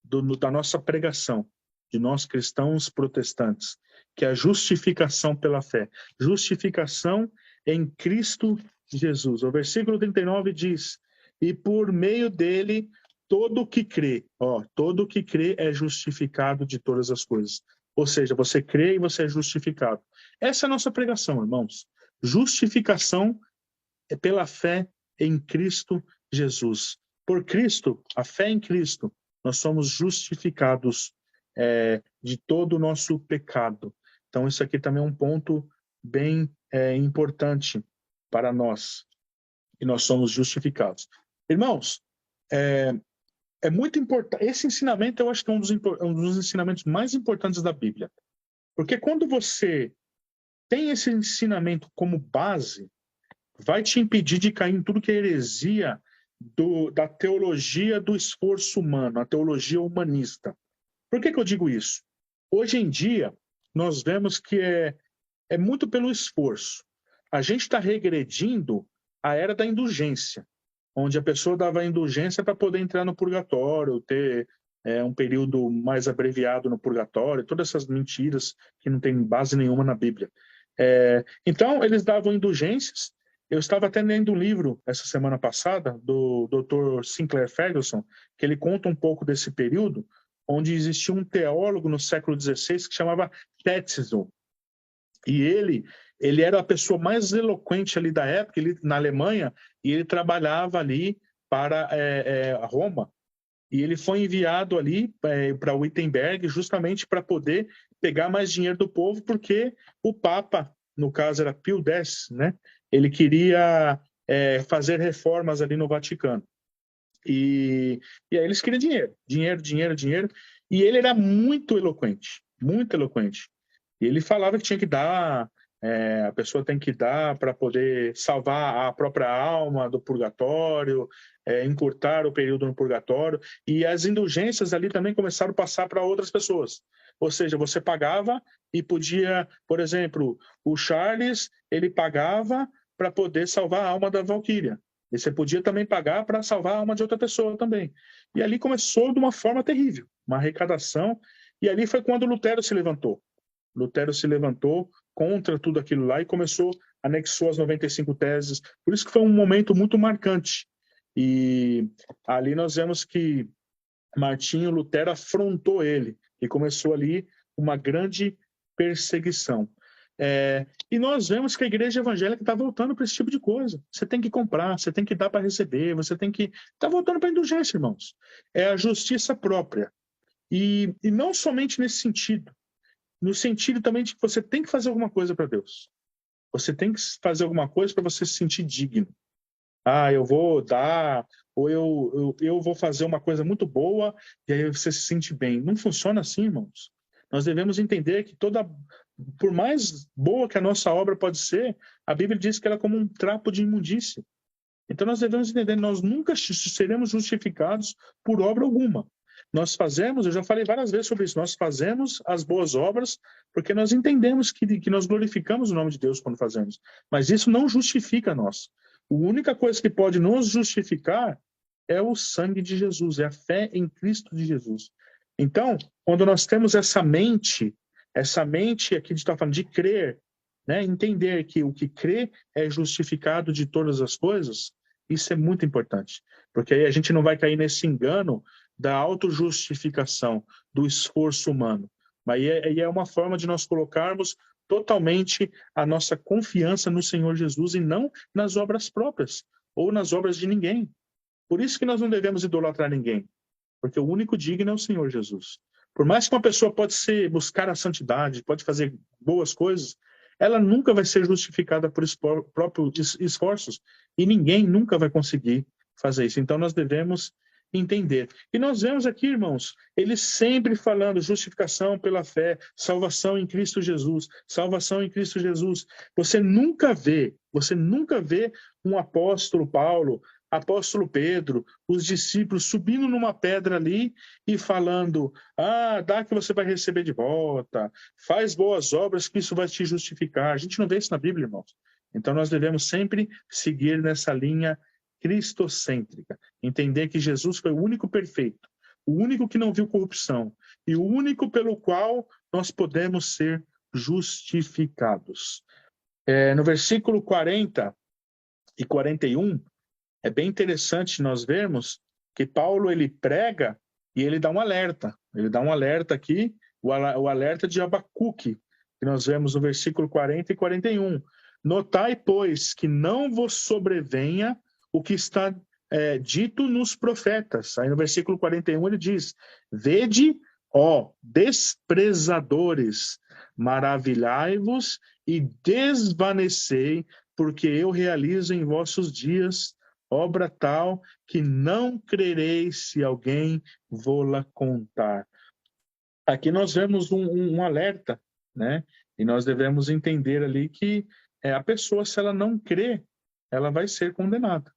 da nossa pregação, de nós cristãos protestantes, que é a justificação pela fé. Justificação em Cristo Jesus. O versículo 39 diz, e por meio dele, todo que crê é justificado de todas as coisas. Ou seja, você crê e você é justificado. Essa é a nossa pregação, irmãos. Justificação é pela fé em Cristo Jesus. Por Cristo, a fé em Cristo, nós somos justificados de todo o nosso pecado. Então, isso aqui também é um ponto bem importante para nós, e nós somos justificados. Irmãos, é muito importante. Esse ensinamento, eu acho que é um dos ensinamentos mais importantes da Bíblia. Porque quando você tem esse ensinamento como base, vai te impedir de cair em tudo que é heresia da teologia do esforço humano, a teologia humanista. Por que eu digo isso? Hoje em dia, nós vemos que é muito pelo esforço. A gente está regredindo à era da indulgência. onde a pessoa dava indulgência para poder entrar no purgatório, ter um período mais abreviado no purgatório, todas essas mentiras que não tem base nenhuma na Bíblia. Então, eles davam indulgências. Eu estava até lendo um livro essa semana passada do Dr. Sinclair Ferguson, que ele conta um pouco desse período, onde existia um teólogo no século XVI que chamava Tetzel. E ele era a pessoa mais eloquente ali da época, na Alemanha, e ele trabalhava ali para Roma. E ele foi enviado ali para Wittenberg justamente para poder pegar mais dinheiro do povo, porque o Papa, no caso era Pio X, né? Ele queria fazer reformas ali no Vaticano. E aí eles queriam dinheiro. E ele era muito eloquente, muito eloquente. E ele falava que tinha que dar, a pessoa tem que dar para poder salvar a própria alma do purgatório, encurtar o período no purgatório. E as indulgências ali também começaram a passar para outras pessoas. Ou seja, você pagava e podia, por exemplo, o Charles, ele pagava para poder salvar a alma da Valquíria. E você podia também pagar para salvar a alma de outra pessoa também. E ali começou de uma forma terrível, uma arrecadação. E ali foi quando Lutero se levantou. Lutero se levantou contra tudo aquilo lá e anexou as 95 teses. Por isso que foi um momento muito marcante. E ali nós vemos que Martinho Lutero afrontou ele e começou ali uma grande perseguição. E nós vemos que a igreja evangélica está voltando para esse tipo de coisa. Você tem que comprar, você tem que dar para receber, você tem que... Está voltando para a indulgência, irmãos. É a justiça própria. E não somente nesse sentido, no sentido também de que você tem que fazer alguma coisa para Deus. Você tem que fazer alguma coisa para você se sentir digno. Eu vou dar, ou eu vou fazer uma coisa muito boa e aí você se sente bem. Não funciona assim, irmãos. Nós devemos entender que por mais boa que a nossa obra pode ser, a Bíblia diz que ela é como um trapo de imundícia. Então nós devemos entender, nós nunca seremos justificados por obra alguma. Nós fazemos, eu já falei várias vezes sobre isso, nós fazemos as boas obras porque nós entendemos que nós glorificamos o nome de Deus quando fazemos. Mas isso não justifica nós. A única coisa que pode nos justificar é o sangue de Jesus, é a fé em Cristo de Jesus. Então, quando nós temos essa mente aqui a gente está falando de crer, né? Entender que o que crê é justificado de todas as coisas, isso é muito importante. Porque aí a gente não vai cair nesse engano da autojustificação, do esforço humano. Mas aí é uma forma de nós colocarmos totalmente a nossa confiança no Senhor Jesus e não nas obras próprias ou nas obras de ninguém. Por isso que nós não devemos idolatrar ninguém, porque o único digno é o Senhor Jesus. Por mais que uma pessoa pode buscar a santidade, pode fazer boas coisas, ela nunca vai ser justificada por próprios esforços e ninguém nunca vai conseguir fazer isso. Então nós devemos entender. E nós vemos aqui, irmãos, ele sempre falando justificação pela fé, salvação em Cristo Jesus, salvação em Cristo Jesus. Você nunca vê um apóstolo Paulo, apóstolo Pedro, os discípulos subindo numa pedra ali e falando, dá que você vai receber de volta, faz boas obras que isso vai te justificar. A gente não vê isso na Bíblia, irmãos. Então nós devemos sempre seguir nessa linha cristocêntrica, entender que Jesus foi o único perfeito, o único que não viu corrupção e o único pelo qual nós podemos ser justificados. No versículo 40 e 41, é bem interessante nós vermos que Paulo ele prega e ele dá um alerta. Ele dá um alerta aqui, o alerta de Abacuque, que nós vemos no versículo 40 e 41. Notai, pois, que não vos sobrevenha o que está dito nos profetas. Aí no versículo 41 ele diz, vede, ó desprezadores, maravilhai-vos e desvanecei, porque eu realizo em vossos dias obra tal que não crereis se alguém vô-la contar. Aqui nós vemos um alerta, né? E nós devemos entender ali que a pessoa, se ela não crê, ela vai ser condenada.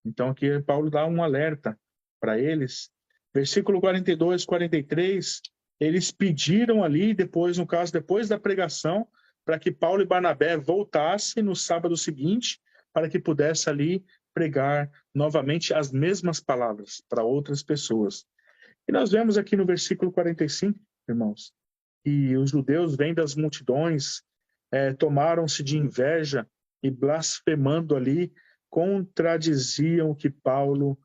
Então aqui Paulo dá um alerta para eles. Versículo 42, 43, eles pediram ali, depois da pregação, para que Paulo e Barnabé voltassem no sábado seguinte, para que pudesse ali pregar novamente as mesmas palavras para outras pessoas. E nós vemos aqui no versículo 45, irmãos, que os judeus, vendo as multidões, tomaram-se de inveja e, blasfemando ali, contradiziam o que Paulo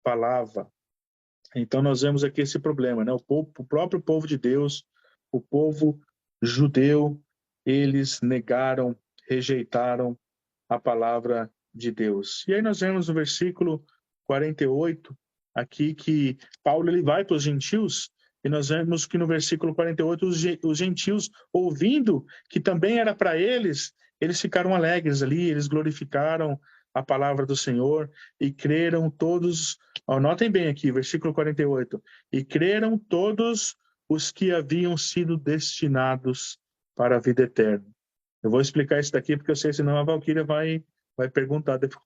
falava. Então nós vemos aqui esse problema, né? O próprio povo de Deus, o povo judeu, eles negaram, rejeitaram a palavra de Deus. E aí nós vemos no versículo 48 aqui que Paulo ele vai para os gentios, e nós vemos que no versículo 48 os gentios, ouvindo que também era para eles, eles ficaram alegres ali, eles glorificaram a palavra do Senhor e creram todos. Notem bem aqui, versículo 48, e creram todos os que haviam sido destinados para a vida eterna. Eu vou explicar isso daqui porque eu sei, senão a Valquíria vai perguntar depois.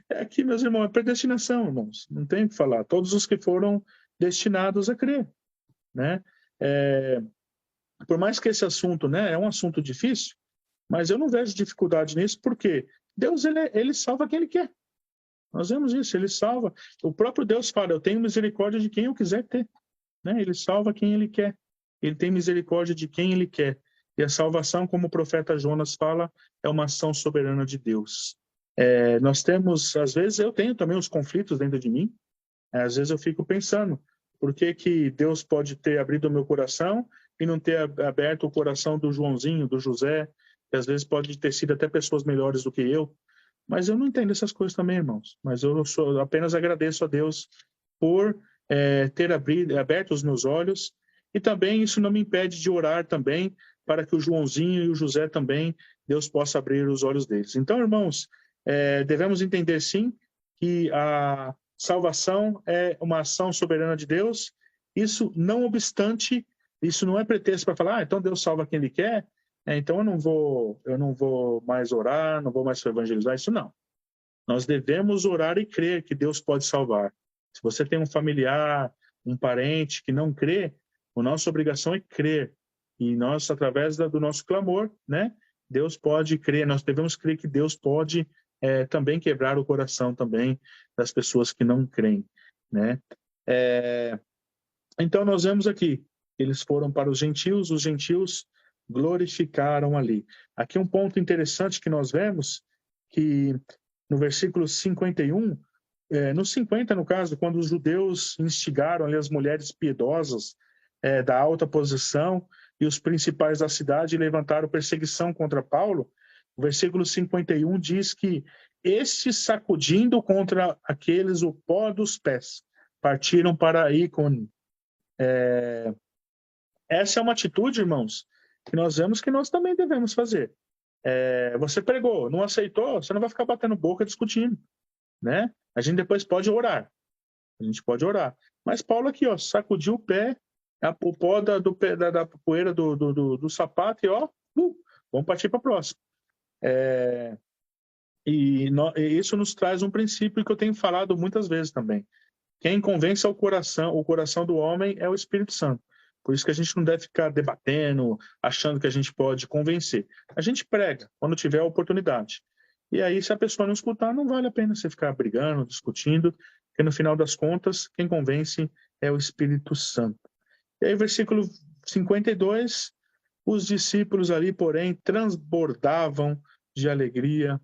Aqui, meus irmãos, é predestinação, irmãos. Não tem o que falar. Todos os que foram destinados a crer, né? Por mais que esse assunto, né, é um assunto difícil, mas eu não vejo dificuldade nisso, porque Deus, ele salva quem Ele quer. Nós vemos isso, Ele salva. O próprio Deus fala, eu tenho misericórdia de quem eu quiser ter. Né? Ele salva quem Ele quer. Ele tem misericórdia de quem Ele quer. E a salvação, como o profeta Jonas fala, é uma ação soberana de Deus. Nós temos, às vezes eu tenho também os conflitos dentro de mim, às vezes eu fico pensando, por que que Deus pode ter abrido o meu coração e não ter aberto o coração do Joãozinho, do José, que às vezes pode ter sido até pessoas melhores do que eu, mas eu não entendo essas coisas também, irmãos, mas eu apenas agradeço a Deus por ter aberto os meus olhos, e também isso não me impede de orar também, para que o Joãozinho e o José também, Deus possa abrir os olhos deles. Então, irmãos, devemos entender sim que a salvação é uma ação soberana de Deus. Isso não obstante, isso não é pretexto para falar, então Deus salva quem Ele quer, então eu não vou mais orar, não vou mais evangelizar. Isso não. Nós devemos orar e crer que Deus pode salvar. Se você tem um familiar, um parente que não crê, a nossa obrigação é crer. E nós, através do nosso clamor, né, Deus pode crer, nós devemos crer que Deus pode também quebrar o coração também das pessoas que não creem, né? Então nós vemos aqui, eles foram para os gentios glorificaram ali. Aqui um ponto interessante que nós vemos, que no versículo 51, no 50 no caso, quando os judeus instigaram ali as mulheres piedosas da alta posição e os principais da cidade levantaram perseguição contra Paulo, o versículo 51 diz que estes, sacudindo contra aqueles o pó dos pés, partiram para Ícone. Essa é uma atitude, irmãos, que nós vemos que nós também devemos fazer. Você pregou, não aceitou, você não vai ficar batendo boca discutindo, né? A gente depois pode orar. A gente pode orar. Mas Paulo aqui, ó, sacudiu o pé, o pó da poeira do sapato e, ó, vamos partir para a próxima. E isso nos traz um princípio que eu tenho falado muitas vezes também. Quem convence o coração do homem é o Espírito Santo. Por isso que a gente não deve ficar debatendo, achando que a gente pode convencer. A gente prega quando tiver a oportunidade. E aí, se a pessoa não escutar, não vale a pena você ficar brigando, discutindo, porque no final das contas, quem convence é o Espírito Santo. E aí, versículo 52, os discípulos ali, porém, transbordavam de alegria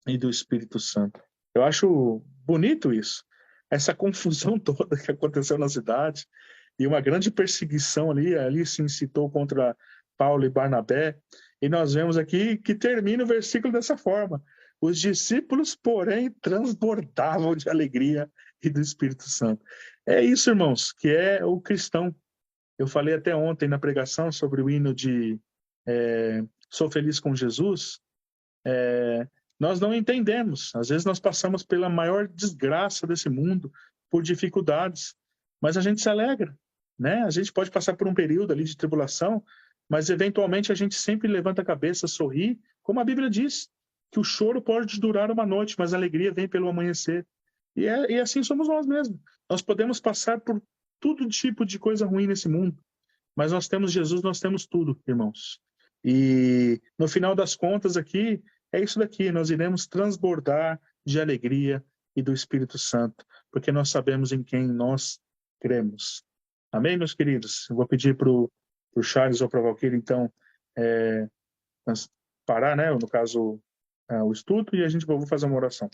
e do Espírito Santo. Eu acho bonito isso. Essa confusão toda que aconteceu na cidade e uma grande perseguição ali se incitou contra Paulo e Barnabé. E nós vemos aqui que termina o versículo dessa forma. Os discípulos, porém, transbordavam de alegria e do Espírito Santo. É isso, irmãos, que é o cristão. Eu falei até ontem na pregação sobre o hino de Sou Feliz com Jesus. Nós não entendemos. Às vezes nós passamos pela maior desgraça desse mundo, por dificuldades, mas a gente se alegra, né? A gente pode passar por um período ali de tribulação, mas eventualmente a gente sempre levanta a cabeça, sorri, como a Bíblia diz, que o choro pode durar uma noite, mas a alegria vem pelo amanhecer. E assim somos nós mesmos. Nós podemos passar por todo tipo de coisa ruim nesse mundo, mas nós temos Jesus, nós temos tudo, irmãos. E no final das contas aqui, é isso daqui, nós iremos transbordar de alegria e do Espírito Santo, porque nós sabemos em quem nós cremos. Amém, meus queridos? Eu vou pedir para o Charles ou para a Valquíria, então, parar, né, no caso, o estudo, e a gente vai fazer uma oração.